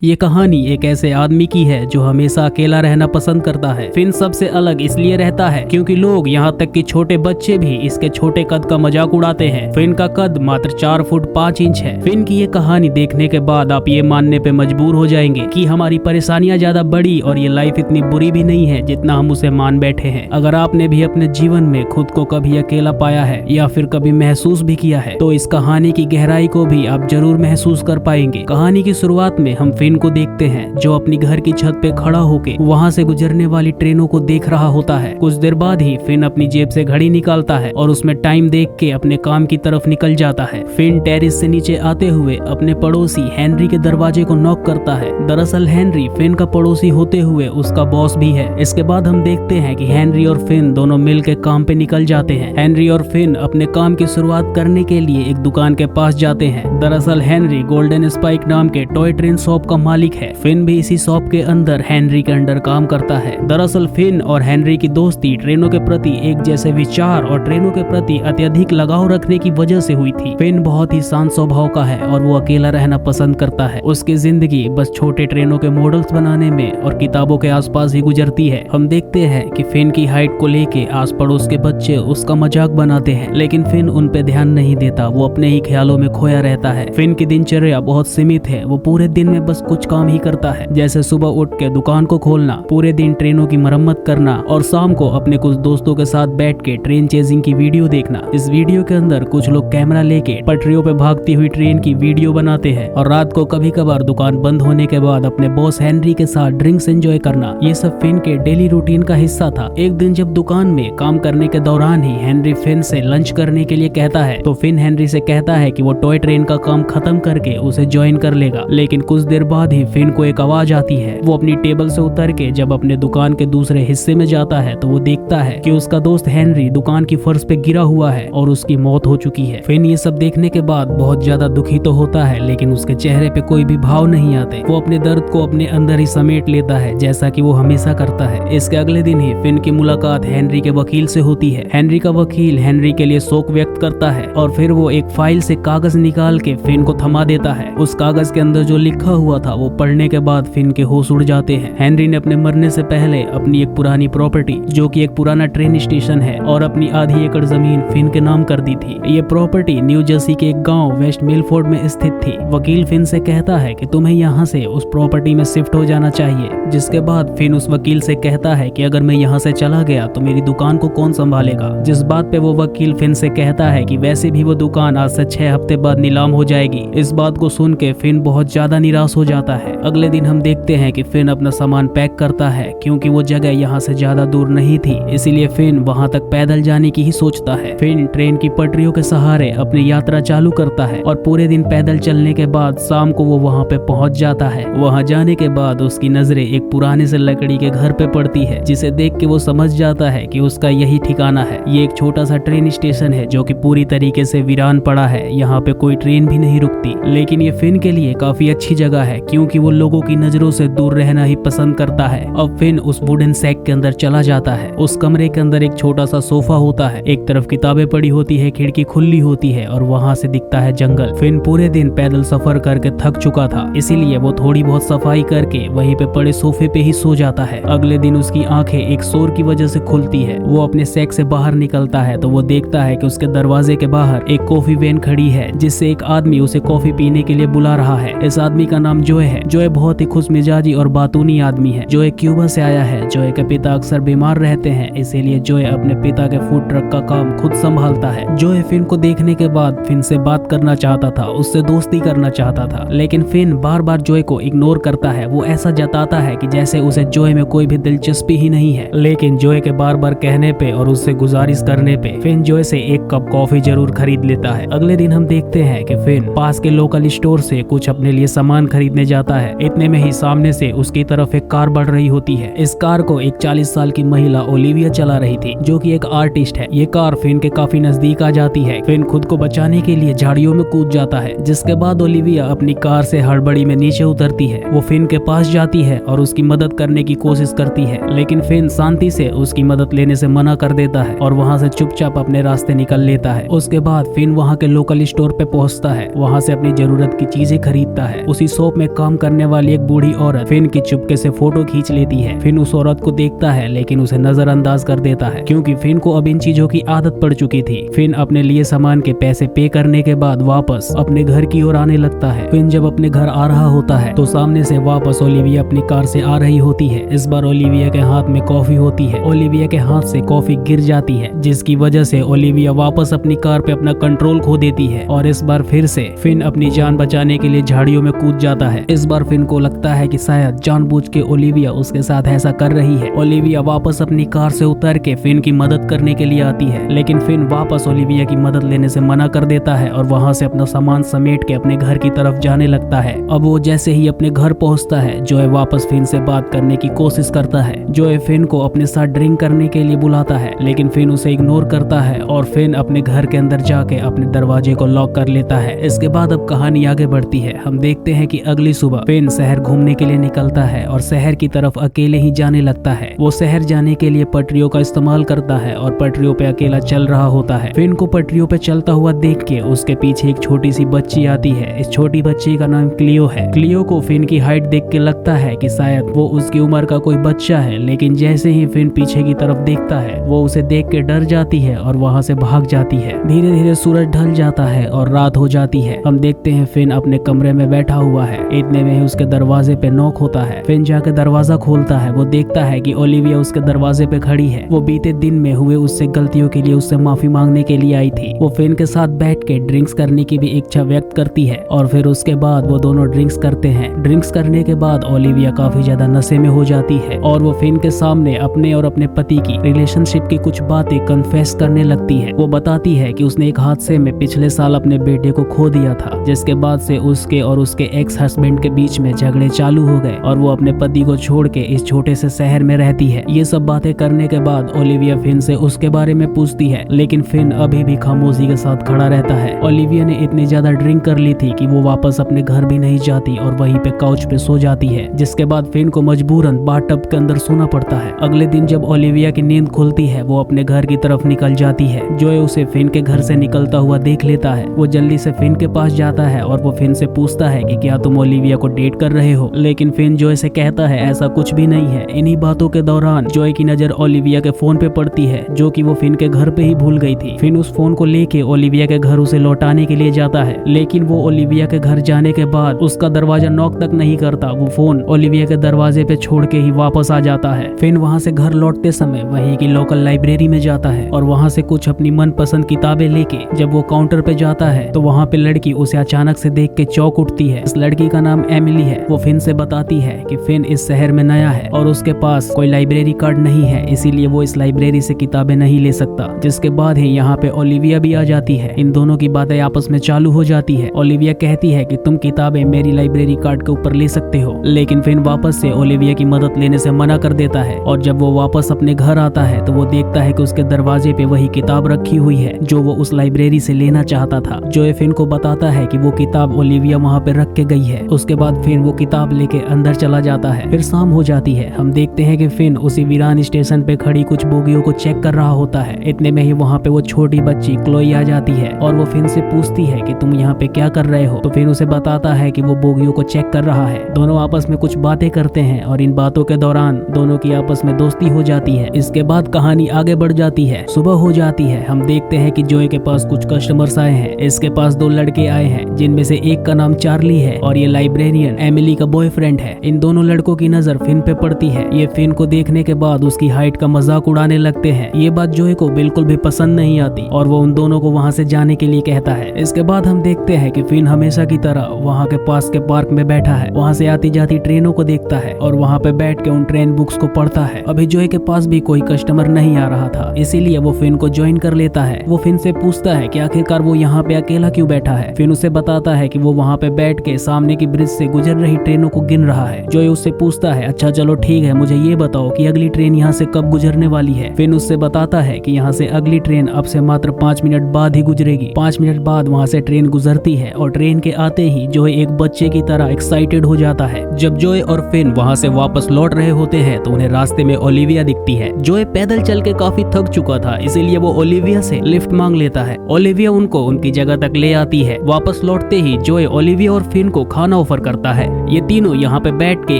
ये कहानी एक ऐसे आदमी की है जो हमेशा अकेला रहना पसंद करता है। फिन सबसे अलग इसलिए रहता है क्योंकि लोग यहाँ तक कि छोटे बच्चे भी इसके छोटे कद का मजाक उड़ाते हैं। फिन का कद मात्र 4 फुट 5 इंच है। फिन की ये कहानी देखने के बाद आप ये मानने पे मजबूर हो जाएंगे कि हमारी परेशानियां ज्यादा बड़ी और ये लाइफ इतनी बुरी भी नहीं है जितना हम उसे मान बैठे हैं। अगर आपने भी अपने जीवन में खुद को कभी अकेला पाया है या फिर कभी महसूस भी किया है तो इस कहानी की गहराई को भी आप जरूर महसूस कर पाएंगे। कहानी की शुरुआत में हम फिन को देखते हैं जो अपनी घर की छत पे खड़ा होके वहाँ से गुजरने वाली ट्रेनों को देख रहा होता है। कुछ देर बाद ही फिन अपनी जेब से घड़ी निकालता है और उसमें टाइम देख के अपने काम की तरफ निकल जाता है। फिन टेरिस से नीचे आते हुए अपने पड़ोसी हेनरी के दरवाजे को नॉक करता है। दरअसल हेनरी फिन का पड़ोसी होते हुए उसका बॉस भी है। इसके बाद हम देखते हैं कि हेनरी और फिन दोनों मिल के काम पे निकल जाते हैं। हेनरी और फिन अपने काम की शुरुआत करने के लिए एक दुकान के पास जाते हैं। दरअसल हेनरी गोल्डन स्पाइक नाम के टॉय ट्रेन शॉप का मालिक है। फिन भी इसी शॉप के अंदर हेनरी के अंडर काम करता है। दरअसल फिन और हेनरी की दोस्ती ट्रेनों के प्रति एक जैसे विचार और ट्रेनों के प्रति अत्यधिक लगाव रखने की वजह से हुई थी। फिन बहुत ही शांत स्वभाव का है और वो अकेला रहना पसंद करता है। उसकी जिंदगी बस छोटे ट्रेनों के मॉडल्स बनाने में और किताबों के आसपास ही गुजरती है। हम देखते हैं कि फिन की हाइट को लेके आस पड़ोस के बच्चे उसका मजाक बनाते हैं, लेकिन फिन उन पे ध्यान नहीं देता। वो अपने ही ख्यालों में खोया रहता है। फिन की दिनचर्या बहुत सीमित है। वो पूरे दिन में बस कुछ काम ही करता है, जैसे सुबह उठ के दुकान को खोलना, पूरे दिन ट्रेनों की मरम्मत करना और शाम को अपने कुछ दोस्तों के साथ बैठ के ट्रेन चेजिंग की वीडियो देखना। इस वीडियो के अंदर कुछ लोग कैमरा लेके पटरियों पे भागती हुई ट्रेन की वीडियो बनाते हैं और रात को कभी कभार दुकान बंद होने के बाद अपने बॉस हेनरी के साथ ड्रिंक्स एंजॉय करना। ये सब फिन के डेली रूटीन का हिस्सा था। एक दिन जब दुकान में काम करने के दौरान ही हेनरी फिन से लंच करने के लिए कहता है तो फिन हेनरी से कहता है कि वो टॉय ट्रेन का काम खत्म करके उसे ज्वाइन कर लेगा। लेकिन कुछ देर बाद ही फिन को एक आवाज आती है। वो अपनी टेबल से उतर के जब अपने दुकान के दूसरे हिस्से में जाता है तो वो देखता है कि उसका दोस्त हेनरी दुकान की फर्श पे गिरा हुआ है और उसकी मौत हो चुकी है। फिन ये सब देखने के बाद बहुत ज्यादा दुखी तो होता है, लेकिन उसके चेहरे पे कोई भी भाव नहीं आते। वो अपने दर्द को अपने अंदर ही समेट लेता है, जैसा कि वो हमेशा करता है। इसके अगले दिन ही फिन की मुलाकात हेनरी के वकील से होती है। हेनरी का वकील हेनरी के लिए शोक व्यक्त करता है और फिर वो एक फाइल से कागज निकाल के फिन को थमा देता है। उस कागज के अंदर जो लिखा हुआ था वो पढ़ने के बाद फिन के होश उड़ जाते हैं। हेनरी ने अपने मरने से पहले अपनी एक पुरानी प्रॉपर्टी, जो कि एक पुराना ट्रेन स्टेशन है, और अपनी आधी एकड़ जमीन फिन के नाम कर दी थी। ये प्रॉपर्टी न्यू जर्सी के एक गांव वेस्ट मिलफोर्ड में स्थित थी। वकील फिन से कहता है कि तुम्हें यहाँ से उस प्रॉपर्टी में शिफ्ट हो जाना चाहिए। जिसके बाद फिन उस वकील से कहता है कि अगर मैं यहाँ से चला गया तो मेरी दुकान को कौन संभालेगा। जिस बात पे वो वकील फिन से कहता है कि वैसे भी वो दुकान आज से 6 हफ्ते बाद नीलाम हो जाएगी। इस बात को सुन के फिन बहुत ज्यादा निराश हो जाता है। अगले दिन हम देखते हैं कि फिन अपना सामान पैक करता है क्योंकि वो जगह यहाँ से ज्यादा दूर नहीं थी, इसीलिए फिन वहाँ तक पैदल जाने की ही सोचता है। फिन ट्रेन की पटरियों के सहारे अपनी यात्रा चालू करता है और पूरे दिन पैदल चलने के बाद शाम को वो वहाँ पे पहुँच जाता है। वहाँ जाने के बाद उसकी नजरें एक पुराने से लकड़ी के घर पे पड़ती है, जिसे देख के वो समझ जाता है कि उसका यही ठिकाना है। ये एक छोटा सा ट्रेन स्टेशन है जो कि पूरी तरीके से वीरान पड़ा है। यहाँ पे कोई ट्रेन भी नहीं रुकती, लेकिन ये फिन के लिए काफी अच्छी जगह है क्योंकि वो लोगों की नजरों से दूर रहना ही पसंद करता है। अब फिन उस वुडन सैक के अंदर चला जाता है। उस कमरे के अंदर एक छोटा सा सोफा होता है, एक तरफ किताबें पड़ी होती है, खिड़की खुली होती है और वहाँ से दिखता है जंगल। फिन पूरे दिन पैदल सफर करके थक चुका था, इसीलिए वो थोड़ी बहुत सफाई करके वहीं पे पड़े सोफे पे ही सो जाता है। अगले दिन उसकी आंखें एक शोर की वजह से खुलती है। वो अपने सैक से बाहर निकलता है तो वो देखता है कि उसके दरवाजे के बाहर एक कॉफी वैन खड़ी है, जिससे एक आदमी उसे कॉफी पीने के लिए बुला रहा है। इस आदमी का नाम जोए है। जोए बहुत ही खुश मिजाजी और बातूनी आदमी है। जोए क्यूबा से आया है। जोए के पिता अक्सर बीमार रहते हैं, इसीलिए जोए अपने पिता के फूड ट्रक का काम खुद संभालता है। जोए फिन को देखने के बाद फिन से बात करना चाहता था, उससे दोस्ती करना चाहता था, लेकिन फिन बार बार जोए को इग्नोर करता है। वो ऐसा जताता है कि जैसे उसे जोए में कोई भी दिलचस्पी ही नहीं है, लेकिन जोए के बार बार कहने पे और उससे गुजारिश करने पे फिन जोए से एक कप कॉफी जरूर खरीद लेता है। अगले दिन हम देखते हैं कि फिन पास के लोकल स्टोर से कुछ अपने लिए सामान खरीदने जाता है। इतने में ही सामने से उसकी तरफ एक कार बढ़ रही होती है। इस कार को एक 40 साल की महिला ओलिविया चला रही थी, जो कि एक आर्टिस्ट है। ये कार फिन के काफी नजदीक आ जाती है। फिन खुद को बचाने के लिए झाड़ियों में कूद जाता है, जिसके बाद ओलिविया अपनी कार से हड़बड़ी में नीचे उतरती है। वो फिन के पास जाती है और उसकी मदद करने की कोशिश करती है, लेकिन फिन शांति से उसकी मदद लेने से मना कर देता है और वहाँ से चुपचाप अपने रास्ते निकल लेता है। उसके बाद फिन वहाँ के लोकल स्टोर पे पहुँचता है। वहाँ से अपनी जरूरत की चीजें खरीदता है। उसी शॉप में काम करने वाली एक बूढ़ी औरत फिन की चुपके से फोटो खींच लेती है। फिन उस औरत को देखता है लेकिन उसे नजरअंदाज कर देता है क्योंकि फिन को अब इन चीजों की आदत पड़ चुकी थी। फिन अपने लिए सामान के पैसे पे करने के बाद वापस अपने घर की ओर आने लगता है। फिन जब अपने घर आ रहा होता है तो सामने से वापस ओलिविया अपनी कार से आ रही होती है। इस बार ओलिविया के हाथ में कॉफी होती है। ओलिविया के हाथ से कॉफी गिर जाती है जिसकी वजह से ओलिविया वापस अपनी कार पे अपना कंट्रोल खो देती है और इस बार फिर से फिन अपनी जान बचाने के लिए झाड़ियों में कूद जाता है। इस बार फिन को लगता है कि शायद जानबूझ के ओलिविया उसके साथ ऐसा कर रही है। ओलिविया वापस अपनी कार से उतर के फिन की मदद करने के लिए आती है लेकिन फिन वापस ओलिविया की मदद लेने से मना कर देता है और वहां से अपना सामान समेट के अपने घर की तरफ जाने लगता है। अब वो जैसे ही अपने घर पहुंचता है जोए वापस फिन से बात करने की कोशिश करता है। जोए फिन को अपने साथ ड्रिंक करने के लिए बुलाता है लेकिन फिन उसे इग्नोर करता है और फिन अपने घर के अंदर जाके अपने दरवाजे को लॉक कर लेता है। इसके बाद अब कहानी आगे बढ़ती है। हम देखते हैं कि अगली सुबह फिन शहर घूमने के लिए निकलता है और शहर की तरफ अकेले ही जाने लगता है। वो शहर जाने के लिए पटरियों का इस्तेमाल करता है और पटरियों पे अकेला चल रहा होता है। फिन को पटरियों पे चलता हुआ देख के उसके पीछे एक छोटी सी बच्ची आती है। इस छोटी बच्ची का नाम क्लियो है। क्लियो को फिन की हाइट देख के लगता है कि शायद वो उसकी उम्र का कोई बच्चा है लेकिन जैसे ही फिन पीछे की तरफ देखता है वो उसे देख के डर जाती है और वहाँ से भाग जाती है। धीरे धीरे सूरज ढल जाता है और रात हो जाती है। हम देखते हैं फिन अपने कमरे में बैठा हुआ है। इतने में ही उसके दरवाजे पे नॉक होता है। फिन जाके दरवाजा खोलता है। वो देखता है कि ओलिविया उसके दरवाजे पे खड़ी है। वो बीते दिन में हुए उससे गलतियों के लिए उससे माफी मांगने के लिए आई थी। वो फिन के साथ बैठ के ड्रिंक्स करने की भी इच्छा व्यक्त करती है और फिर उसके बाद वो दोनों ड्रिंक्स करते हैं। ड्रिंक्स करने के बाद ओलिविया काफी ज्यादा नशे में हो जाती है और वो फिन के सामने अपने और अपने पति की रिलेशनशिप की कुछ बातें कन्फेस करने लगती है। वो बताती है कि उसने एक हादसे में पिछले साल अपने बेटे को खो दिया था जिसके बाद से उसके और उसके एक्स हस्बैंड के बीच में झगड़े चालू हो गए और वो अपने पति को छोड़ के इस छोटे से शहर में रहती है। ये सब बातें करने के बाद ओलिविया फिन से उसके बारे में पूछती है लेकिन फिन अभी भी खामोशी के साथ खड़ा रहता है। ओलिविया ने इतनी ज्यादा ड्रिंक कर ली थी कि वो वापस अपने घर भी नहीं जाती और वहीं पे काउच पे सो जाती है जिसके बाद फिन को मजबूरन बाथटब के अंदर सोना पड़ता है। अगले दिन जब ओलिविया की नींद खुलती है वो अपने घर की तरफ निकल जाती है। जोए उसे फिन के घर से निकलता हुआ देख लेता है। वो जल्दी से फिन के पास जाता है और वो फिन से पूछता है कि क्या तुम ओलिविया को डेट कर रहे हो, लेकिन फिन जोए से कहता है ऐसा कुछ भी नहीं है। इन्हीं बातों के दौरान जोए की नजर ओलिविया के फोन पे पड़ती है जो कि वो फिन के घर पे ही भूल गई थी। फिन उस फोन को लेके ओलिविया के घर उसे लौटाने के लिए जाता है लेकिन वो ओलिविया के घर जाने के बाद उसका दरवाजा नॉक तक नहीं करता। वो फोन ओलिविया के दरवाजे पे छोड़ के ही वापस आ जाता है। फिन वहाँ से घर लौटते समय वहीं की लोकल लाइब्रेरी में जाता है और वहाँ से कुछ अपनी मनपसंद किताबें लेके जब वो काउंटर पे जाता है तो वहाँ पे लड़की उसे अचानक से देख के चौंक उठती है। इस लड़की का नाम एमिली है। वो फिन से बताती है कि फिन इस शहर में नया है और उसके पास कोई लाइब्रेरी कार्ड नहीं है, इसीलिए वो इस लाइब्रेरी से किताबें नहीं ले सकता। जिसके बाद ही यहाँ पे ओलिविया भी आ जाती है। इन दोनों की बातें आपस में चालू हो जाती है। ओलिविया कहती है कि तुम किताबें मेरी लाइब्रेरी कार्ड के ऊपर ले सकते हो, लेकिन फिन वापस से ओलिविया की मदद लेने से मना कर देता है। और जब वो वापस अपने घर आता है तो वो देखता है कि उसके दरवाजे पे वही किताब रखी हुई है जो वो उस लाइब्रेरी से लेना चाहता था। जोए फिन को बताता है कि वो किताब ओलिविया वहाँ पे रख के गई है। उसके बाद फिन वो किताब लेके अंदर चला जाता है। फिर शाम हो जाती है। हम देखते हैं कि फिन उसी वीरान स्टेशन पे खड़ी कुछ बोगियों को चेक कर रहा होता है। इतने में ही वहाँ पे वो छोटी बच्ची क्लोई आ जाती है और वो फिन से पूछती है कि तुम यहाँ पे क्या कर रहे हो। तो फिन उसे बताता है कि वो बोगियों को चेक कर रहा है। दोनों आपस में कुछ बातें करते हैं और इन बातों के दौरान दोनों की आपस में दोस्ती हो जाती है। इसके बाद कहानी आगे बढ़ जाती है। सुबह हो जाती है। हम देखते हैं कि जोए के पास कुछ कस्टमर्स आए हैं। इसके पास दो लड़के आए हैं जिनमें से एक का नाम चार्ली है और ये लाइब्रेरियन एमिली का बॉयफ्रेंड है। इन दोनों लड़कों की नजर फिन पे पड़ती है। ये फिन को देखने के बाद उसकी हाइट का मजाक उड़ाने लगते हैं। ये बात जोए को बिल्कुल भी पसंद नहीं आती और वो उन दोनों को वहाँ से जाने के लिए कहता है। इसके बाद हम देखते हैं कि फिन हमेशा की तरह वहाँ के पास के पार्क में बैठा है। वहाँ से आती जाती ट्रेनों को देखता है और वहाँ पे बैठ के उन ट्रेन बुक्स को पढ़ता है। अभी जोए के पास भी कोई कस्टमर नहीं आ रहा था, इसीलिए वो फिन को ज्वाइन कर लेता है। वो फिन से पूछता है कि आखिरकार वो यहाँ पे अकेला क्यों बैठा है। फिन उसे बताता है कि वो वहाँ पे बैठ के सामने की ब्रिज से गुजर रही ट्रेनों को गिन रहा है। जोए उससे पूछता है अच्छा चलो ठीक है, मुझे ये बताओ कि अगली ट्रेन यहाँ से कब गुजरने वाली है। फिन उससे बताता है कि यहाँ से अगली ट्रेन अब से मात्र 5 मिनट बाद ही गुजरेगी। 5 मिनट बाद वहाँ से ट्रेन गुजरती है और ट्रेन के आते ही जोए एक बच्चे की तरह एक्साइटेड हो जाता है। जब जोए और फिन वहाँ से वापस लौट रहे होते हैं तो उन्हें रास्ते में ओलिविया दिखती है। जोए पैदल चल के काफी थक चुका था, इसीलिए वो ओलिविया से लिफ्ट मांग लेता है। ओलिविया उनको उनकी जगह तक ले आती है। वापस लौटते ही जोए ओलिविया और फिन को खाना ऑफर करता है। ये तीनों यहाँ पे बैठ के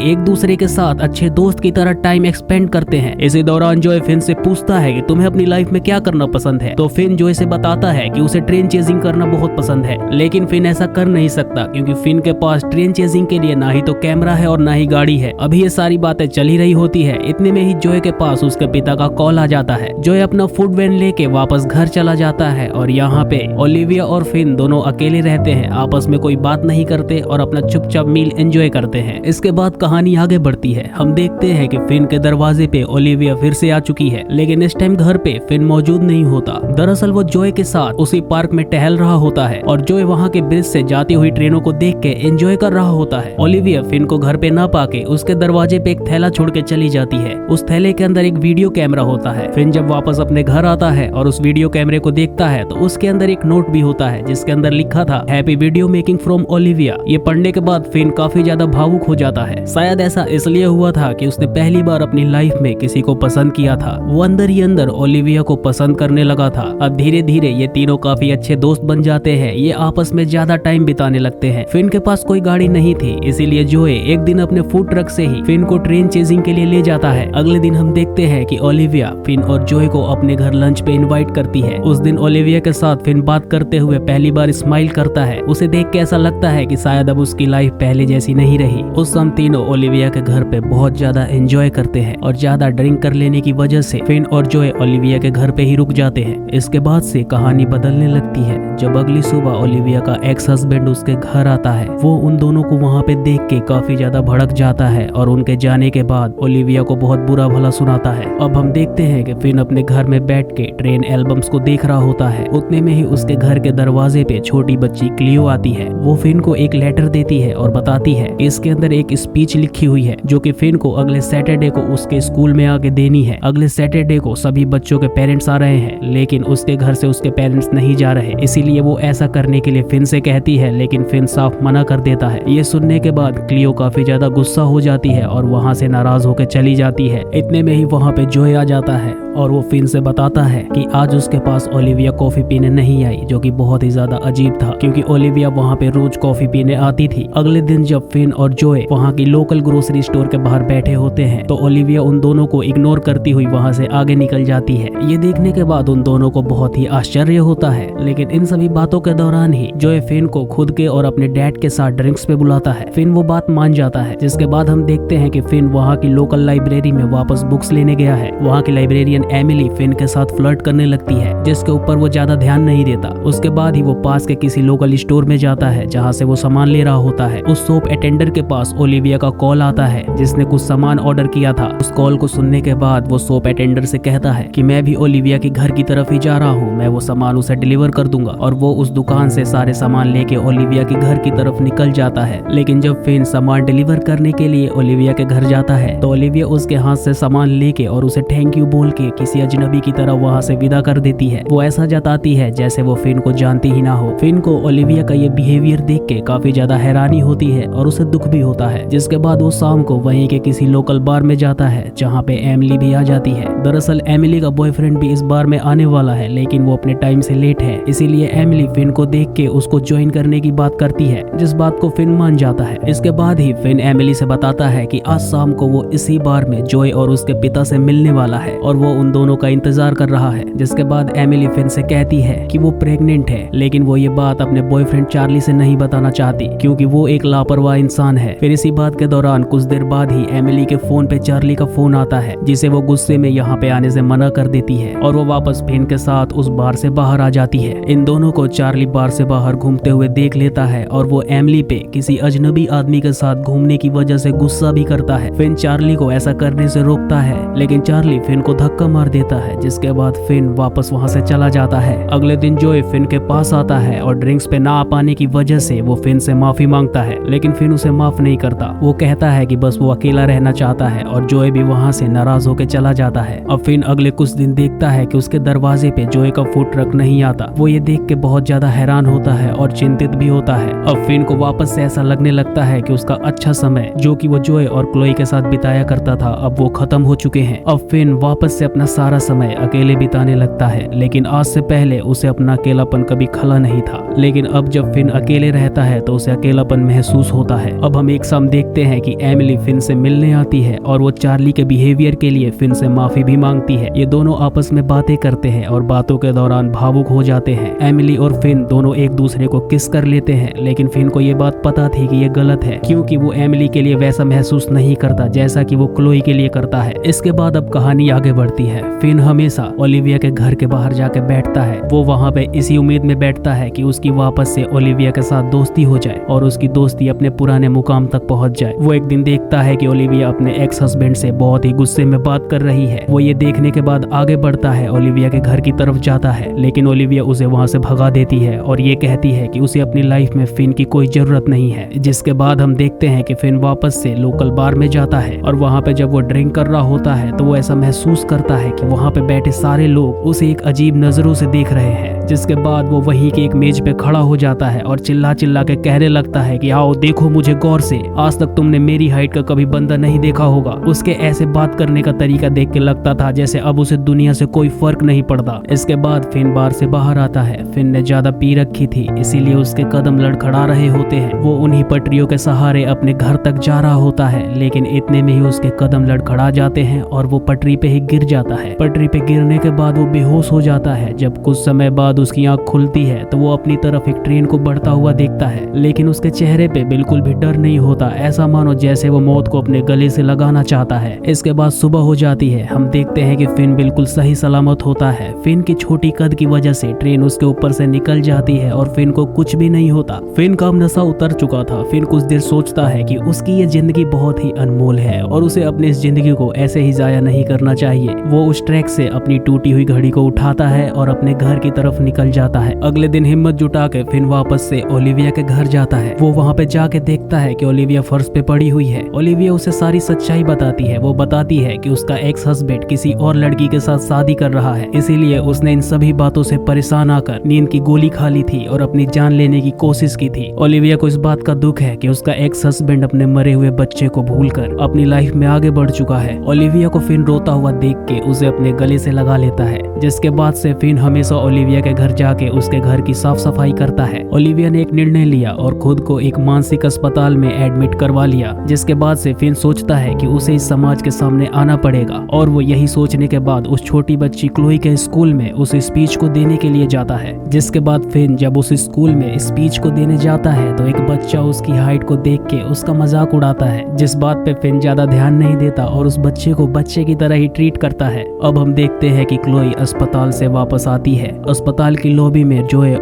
एक दूसरे के साथ अच्छे दोस्त की तरह टाइम एक्सपेंड करते हैं। इसी दौरान जॉय फिन से पूछता है कि तुम्हें अपनी लाइफ में क्या करना पसंद है। तो फिन जॉय से बताता है कि उसे ट्रेन चेजिंग करना बहुत पसंद है, लेकिन फिन ऐसा कर नहीं सकता क्योंकि फिन के पास ट्रेन चेजिंग के लिए ना ही तो कैमरा है और ना ही गाड़ी है। अभी ये सारी बातें चल ही रही होती है, इतने में ही जॉय के पास उसके पिता का कॉल आ जाता है। जॉय अपना फूड वैन लेके वापस घर चला जाता है और यहाँ पे ओलिविया और फिन दोनों अकेले रहते हैं, आपस में कोई बात नहीं करते और अपना चुपचाप मील एंजॉय करते हैं। इसके बाद कहानी आगे बढ़ती है। हम देखते हैं कि फिन के दरवाजे पे ओलिविया फिर से आ चुकी है, लेकिन इस टाइम घर पे फिन मौजूद नहीं होता। दरअसल वो जॉय के साथ उसी पार्क में टहल रहा होता है और जॉय वहाँ के ब्रिज से जाती हुई ट्रेनों को देख के एंजॉय कर रहा होता है। ओलिविया फिन को घर पे ना पाके उसके दरवाजे पे एक थैला छोड़ के चली जाती है। उस थैले के अंदर एक वीडियो कैमरा होता है। फिन जब वापस अपने घर आता है और उस वीडियो कैमरे को देखता है तो उसके अंदर एक नोट भी होता है जिसके अंदर लिखा था happy video making from Olivia. ये पढ़ने के बाद फिन काफी ज्यादा भावुक हो जाता है। शायद ऐसा इसलिए हुआ था कि उसने पहली बार अपनी लाइफ में किसी को पसंद किया था। वो अंदर ही अंदर ओलिविया को पसंद करने लगा था। अब धीरे धीरे ये तीनों काफी अच्छे दोस्त बन जाते हैं। ये आपस में ज्यादा टाइम बिताने लगते हैं। फिन के पास कोई गाड़ी नहीं थी, इसीलिए जॉय एक दिन अपने फूड ट्रक से ही फिन को ट्रेन चेजिंग के लिए ले जाता है। अगले दिन हम देखते हैं कि ओलिविया फिन और जॉय को अपने घर लंच पे इनवाइट करती है। उस दिन ओलिविया के साथ फिन बात करते हुए पहली बार स्माइल करता है। उसे देख के ऐसा लगता है कि शायद अब उसकी लाइफ पहले जैसी नहीं रही। उस हम तीनों ओलिविया के घर पे बहुत ज्यादा एंजॉय करते हैं और ज्यादा ड्रिंक कर लेने की वजह से फिन और जॉय ओलिविया के घर पे ही रुक जाते हैं। इसके बाद से कहानी बदलने लगती है। जब अगली सुबह ओलिविया का एक्स हस्बैंड उसके घर आता है, वो उन दोनों को वहाँ पे देख के काफी ज्यादा भड़क जाता है और उनके जाने के बाद ओलिविया को बहुत बुरा भला सुनाता है। अब हम देखते हैं कि फिन अपने घर में बैठ के ट्रेन एल्बम्स को देख रहा होता है। उतने में ही उसके घर के दरवाजे पे छोटी बच्ची क्लियो आती है। वो फिन को एक लेटर देती है और बताती है इसके अंदर एक स्पीच लिखी हुई है जो कि फिन को अगले सैटरडे को उसके स्कूल में आके देनी है। अगले सैटरडे को सभी बच्चों के पेरेंट्स आ रहे हैं, लेकिन उसके घर से उसके पेरेंट्स नहीं जा रहे, इसीलिए वो ऐसा करने के लिए फिन से कहती है, लेकिन फिन साफ मना कर देता है। ये सुनने के बाद क्लियो काफी ज्यादा गुस्सा हो जाती है और वहाँ से नाराज होकर चली जाती है। इतने में ही वहाँ पे जॉय आ जाता है और वो फिन से बताता है कि आज उसके पास ओलिविया कॉफी पीने नहीं आई, जो कि बहुत ही ज्यादा अजीब था क्योंकि ओलिविया वहाँ पे रोज कॉफी पीने आती थी। अगले दिन जब फिन और जॉय वहाँ की लोकल ग्रोसरी स्टोर के बाहर बैठे होते हैं तो ओलिविया उन दोनों को इग्नोर करती हुई वहाँ से आगे निकल जाती है। ये देखने के बाद उन दोनों को बहुत ही आश्चर्य होता है, लेकिन इन सभी बातों के दौरान ही जॉय फिन को खुद के और अपने डैड के साथ ड्रिंक्स पे बुलाता है। फिन वो बात मान जाता है, जिसके बाद हम देखते हैं कि फिन वहाँ की लोकल लाइब्रेरी में वापस बुक्स लेने गया है। वहाँ की लाइब्रेरियन एमिली फिन के साथ फ्लर्ट करने लगती है, जिसके ऊपर वो ज्यादा ध्यान नहीं देता। उसके बाद ही वो पास के किसी लोकल स्टोर में जाता है जहाँ से वो सामान ले रहा होता है। उस शॉप अटेंडर के पास ओलिविया का कॉल आता है जिसने कुछ सामान ऑर्डर किया था। उस कॉल को सुनने के बाद वो शॉप अटेंडर से कहता है कि मैं भी ओलिविया के घर की तरफ ही जा रहा हूँ, मैं वो सामान उसे डिलीवर कर दूंगा। और वो उस दुकान से सारे सामान लेके ओलिविया के घर की तरफ निकल जाता है। लेकिन जब फिन सामान डिलीवर करने के लिए ओलिविया के घर जाता है तो ओलिविया उसके हाथ से सामान लेके और उसे थैंक यू बोल के किसी अजनबी की तरह वहाँ से विदा कर देती है। वो ऐसा जताती है जैसे वो फिन को जानती ही ना हो। फिन को ओलिविया का ये बिहेवियर देख के काफी ज्यादा हैरानी होती है और उसे दुख भी होता है। जिसके बाद वो शाम को वहीं के किसी लोकल बार में जाता है जहाँ पे एमिली भी आ जाती है। दरअसल एमिली का बॉयफ्रेंड भी इस बार में आने वाला है, लेकिन वो अपने टाइम से लेट है, इसीलिए एमिली फिन को देख के उसको ज्वाइन करने की बात करती है, जिस बात को फिन मान जाता है। इसके बाद ही फिन एमिली से बताता है कि आज शाम को वो इसी बार में जॉय और उसके पिता से मिलने वाला है और वो उन दोनों का इंतजार कर रहा है। जिसके बाद एमिली फिन से कहती है कि वो प्रेग्नेंट है, लेकिन वो ये बात अपने बॉयफ्रेंड चार्ली से नहीं बताना चाहती क्योंकि वो एक लापरवाह इंसान है। फिर इसी बात के दौरान कुछ देर बाद ही एमिली के फोन पे चार्ली का फोन आता है, जिसे वो गुस्से में यहाँ पे आने से मना कर देती है और वो वापस फिन के साथ उस बार से बाहर आ जाती है। इन दोनों को चार्ली बार से बाहर घूमते हुए देख लेता है और वो एमिली पे किसी अजनबी आदमी के साथ घूमने की वजह से गुस्सा भी करता है। फिन चार्ली को ऐसा करने से रोकता है, लेकिन चार्ली फिन को धक्का मार देता है, जिसके बाद फिन वापस वहाँ से चला जाता है। अगले दिन जॉय फिन के पास आता है और ड्रिंक्स पे ना आ पाने की वजह से वो फिन से माफी मांगता है, लेकिन फिन उसे माफ नहीं करता। वो कहता है कि बस वो अकेला रहना चाहता है और जॉय भी वहाँ से नाराज होकर चला जाता है। अब फिन अगले कुछ दिन देखता है कि उसके दरवाजे पे जॉय का फूड ट्रक नहीं आता। वो ये देख के बहुत ज्यादा हैरान होता है और चिंतित भी होता है। अब फिन को वापस से ऐसा लगने लगता है कि उसका अच्छा समय जो कि वो जॉय और क्लोई के साथ बिताया करता था अब वो खत्म हो चुके हैं। अब फिन वापस से अपने अपना सारा समय अकेले बिताने लगता है, लेकिन आज से पहले उसे अपना अकेलापन कभी खला नहीं था। लेकिन अब जब फिन अकेले रहता है तो उसे अकेलापन महसूस होता है। अब हम एक शाम देखते हैं कि एमिली फिन से मिलने आती है और वो चार्ली के बिहेवियर के लिए फिन से माफी भी मांगती है। ये दोनों आपस में बातें करते हैं और बातों के दौरान भावुक हो जाते हैं। एमिली और फिन दोनों एक दूसरे को किस कर लेते हैं, लेकिन फिन को ये बात पता थी कि ये गलत है, क्योंकि वो एमिली के लिए वैसा महसूस नहीं करता जैसा कि वो क्लोई के लिए करता है। इसके बाद अब कहानी आगे बढ़ती है। फिन हमेशा ओलिविया के घर के बाहर जाके बैठता है। वो वहाँ पे इसी उम्मीद में बैठता है कि उसकी वापस से ओलिविया के साथ दोस्ती हो जाए और उसकी दोस्ती अपने पुराने मुकाम तक पहुंच जाए। वो एक दिन देखता है कि ओलिविया अपने एक्स हस्बैंड से बहुत ही गुस्से में बात कर रही है। वो ये देखने के बाद आगे बढ़ता है, ओलिविया के घर की तरफ जाता है, लेकिन ओलिविया उसे वहाँ से भगा देती है और ये कहती है कि उसे अपनी लाइफ में फिन की कोई जरूरत नहीं है। जिसके बाद हम देखते हैं कि फिन वापस से लोकल बार में जाता है और वहाँ पे जब वो ड्रिंक कर रहा होता है तो वो ऐसा महसूस करता है कि वहाँ पे बैठे सारे लोग उसे एक अजीब नजरों से देख रहे हैं। जिसके बाद वो वहीं के एक मेज पे खड़ा हो जाता है और चिल्ला चिल्ला के कहने लगता है कि आओ देखो मुझे गौर से, आज तक तुमने मेरी हाइट का कभी बंदा नहीं देखा होगा। उसके ऐसे बात करने का तरीका देख के लगता था जैसे अब उसे दुनिया से कोई फर्क नहीं पड़ता। इसके बाद फिन बार से बाहर आता है। फिन ने ज्यादा पी रखी थी, इसीलिए उसके कदम लड़खड़ा रहे होते हैं। वो उन्हीं पटरियों के सहारे अपने घर तक जा रहा होता है, लेकिन इतने में ही उसके कदम लड़खड़ा जाते हैं और वो पटरी पे ही गिर जाता है। पटरी पे गिरने के बाद वो बेहोश हो जाता है। जब कुछ समय बाद उसकी आंख खुलती है तो वो अपनी तरफ एक ट्रेन को बढ़ता हुआ देखता है, लेकिन उसके चेहरे पे बिल्कुल भी डर नहीं होता, ऐसा मानो जैसे वो मौत को अपने गले से लगाना चाहता है। इसके बाद सुबह हो जाती है। हम देखते हैं कि फिन बिल्कुल सही सलामत होता है। फिन की छोटी कद की वजह से ट्रेन उसके ऊपर से निकल जाती है और फिन को कुछ भी नहीं होता। फिन का अब नशा उतर चुका था। फिन कुछ देर सोचता है कि उसकी ये जिंदगी बहुत ही अनमोल है और उसे अपनी इस जिंदगी को ऐसे ही जाया नहीं करना चाहिए। वो उस ट्रैक से अपनी टूटी हुई घड़ी को उठाता है और अपने घर की तरफ निकल जाता है। अगले दिन हिम्मत जुटा के फिन वापस से ओलिविया के घर जाता है। वो वहाँ पे जाके देखता है कि ओलिविया फर्श पे पड़ी हुई है। ओलिविया उसे सारी सच्चाई बताती है। वो बताती है कि उसका एक्स हस्बैंड किसी और लड़की के साथ शादी कर रहा है, इसीलिए उसने इन सभी बातों से परेशान आकर नींद की गोली खा ली थी और अपनी जान लेने की कोशिश की थी। ओलिविया को इस बात का दुख है कि उसका एक्स हस्बैंड अपने मरे हुए बच्चे को भूलकर अपनी लाइफ में आगे बढ़ चुका है। ओलिविया को फिन रोता हुआ देख के उसे अपने गले से लगा लेता है। जिसके बाद से फिन हमेशा ओलिविया के घर जाके उसके घर की साफ सफाई करता है। ओलिविया ने एक निर्णय लिया और खुद को एक मानसिक अस्पताल में एडमिट करवा लिया। जिसके बाद से फिन सोचता है कि उसे इस समाज के सामने आना पड़ेगा और वो यही सोचने के बाद उस छोटी बच्ची क्लोई के स्कूल में उस स्पीच को देने के लिए जाता है। जिसके बाद फिन जब उस स्कूल में स्पीच को देने जाता है तो एक बच्चा उसकी हाइट को देख के उसका मजाक उड़ाता है, जिस बात पे फिन ज्यादा ध्यान नहीं देता और उस बच्चे को बच्चे की तरह ही ट्रीट करता है। अब हम देखते हैं कि क्लोई अस्पताल से वापस आती है। अस्पताल की लॉबी में जॉय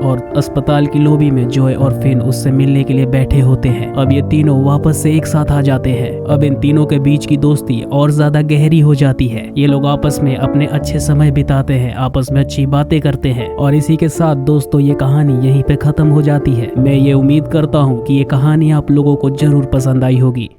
और फिन उससे मिलने के लिए बैठे होते हैं। अब ये तीनों वापस से एक साथ आ जाते हैं। अब इन तीनों के बीच की दोस्ती और ज्यादा गहरी हो जाती है। ये लोग आपस में अपने अच्छे समय बिताते हैं, आपस में अच्छी बातें करते हैं और इसी के साथ दोस्तों ये कहानी यहीं पे खत्म हो जाती है। मैं ये उम्मीद करता हूँ कि ये कहानी आप लोगों को जरूर पसंद आई होगी।